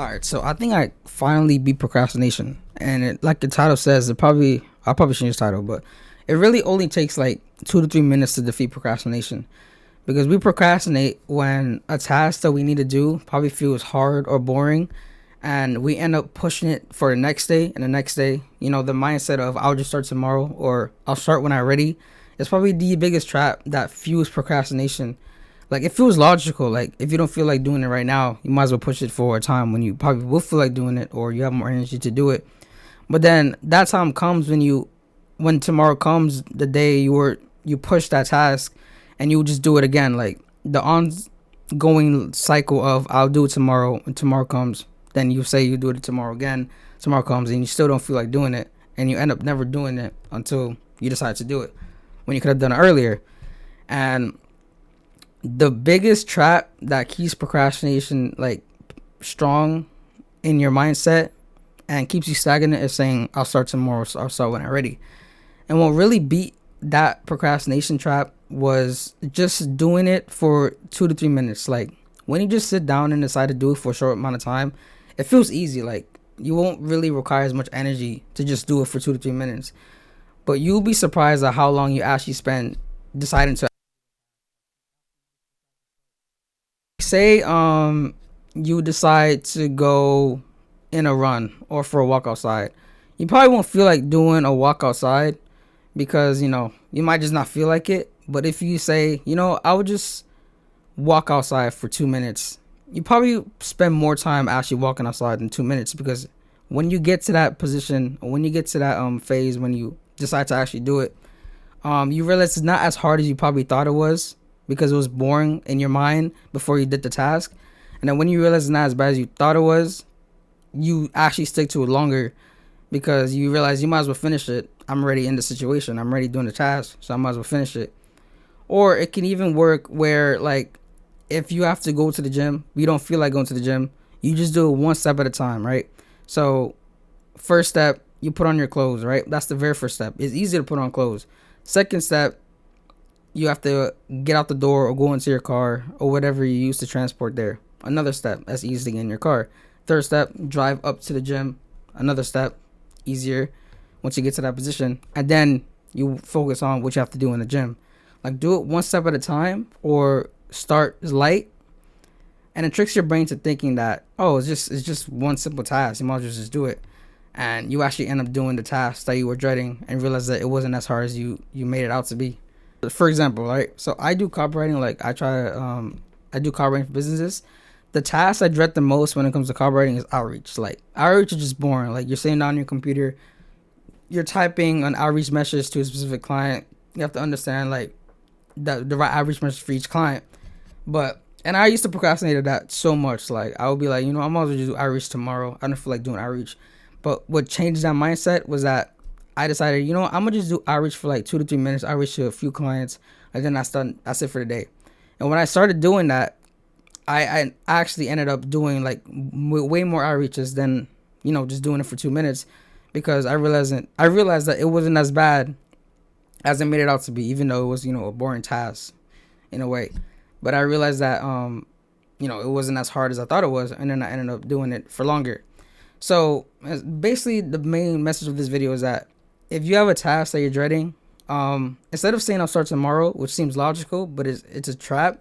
All right, so I think I finally beat procrastination, and like the title says, I'll probably change the title, but it really only takes like 2 to 3 minutes to defeat procrastination, because we procrastinate when a task that we need to do probably feels hard or boring, and we end up pushing it for the next day and the next day. The mindset of I'll just start tomorrow or I'll start when I'm ready is probably the biggest trap that fuels procrastination. Like, it feels logical. Like, if you don't feel like doing it right now, you might as well push it for a time when you probably will feel like doing it or you have more energy to do it. But then that time comes when tomorrow comes, the day you push that task, and you just do it again. Like, the ongoing cycle of I'll do it tomorrow, and tomorrow comes. Then you say you do it tomorrow again. Tomorrow comes and you still don't feel like doing it, and you end up never doing it until you decide to do it when you could have done it earlier. And the biggest trap that keeps procrastination like strong in your mindset and keeps you stagnant is saying I'll start tomorrow, so I'll start when I'm ready. And what really beat that procrastination trap was just doing it for 2 to 3 minutes. Like, when you just sit down and decide to do it for a short amount of time, it feels easy. Like, you won't really require as much energy to just do it for 2 to 3 minutes, but you'll be surprised at how long you actually spend deciding to. Say you decide to go in a run or for a walk outside. You probably won't feel like doing a walk outside because you might just not feel like it. But if you say, I would just walk outside for 2 minutes, you probably spend more time actually walking outside than 2 minutes, because when you get to that position, or when you get to that phase when you decide to actually do it, you realize it's not as hard as you probably thought it was, because it was boring in your mind before you did the task. And then when you realize it's not as bad as you thought it was, you actually stick to it longer, because you realize you might as well finish it. I'm already in the situation. I'm already doing the task, so I might as well finish it. Or it can even work where, like, if you have to go to the gym, you don't feel like going to the gym, you just do it one step at a time, right? So first step, you put on your clothes, right? That's the very first step. It's easy to put on clothes. Second step, you have to get out the door or go into your car or whatever you use to transport there. Another step, that's easy to get in your car. Third step, drive up to the gym. Another step, easier once you get to that position. And then you focus on what you have to do in the gym. Like, do it one step at a time, or start light. And it tricks your brain to thinking that, oh, it's just one simple task. You might as well just do it. And you actually end up doing the task that you were dreading and realize that it wasn't as hard as you made it out to be. For example, right? So I do copywriting. Like, I do copywriting for businesses. The task I dread the most when it comes to copywriting is outreach. Like, outreach is just boring. Like, you're sitting down on your computer, you're typing an outreach message to a specific client. You have to understand, like, the right outreach message for each client. And I used to procrastinate at that so much. Like, I would be like, I might as well just do outreach tomorrow. I don't feel like doing outreach. But what changed that mindset was that I decided, I'm gonna just do outreach for like 2 to 3 minutes, outreach to a few clients, and then that's it for the day. And when I started doing that, I actually ended up doing like way more outreaches than just doing it for 2 minutes, because I realized that it wasn't as bad as I made it out to be, even though it was a boring task in a way. But I realized that it wasn't as hard as I thought it was, and then I ended up doing it for longer. So basically, the main message of this video is that if you have a task that you're dreading, instead of saying I'll start tomorrow, which seems logical, but it's a trap.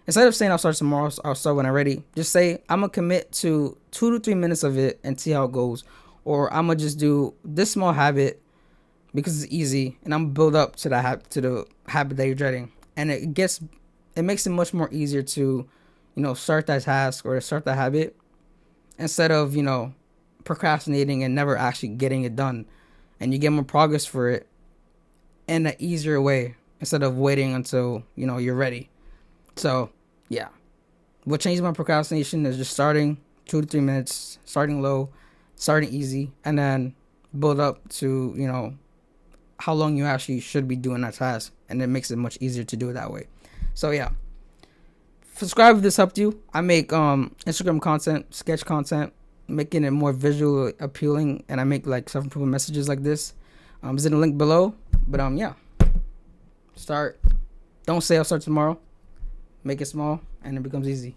Instead of saying I'll start tomorrow, I'll start when I'm ready, just say I'm gonna commit to 2 to 3 minutes of it and see how it goes. Or I'm gonna just do this small habit because it's easy, and I'm gonna build up to the habit that you're dreading. And it makes it much more easier to start that task or start that habit, instead of procrastinating and never actually getting it done. And you get more progress for it in an easier way, instead of waiting until you're ready. So yeah, what changed my procrastination is just starting 2 to 3 minutes, starting low, starting easy, and then build up to how long you actually should be doing that task, and it makes it much easier to do it that way. So yeah, subscribe if this helped you. I make Instagram content, sketch content, making it more visually appealing, and I make like self-improvement messages like this. Is in the link below. But yeah, don't say I'll start tomorrow. Make it small, and it becomes easy.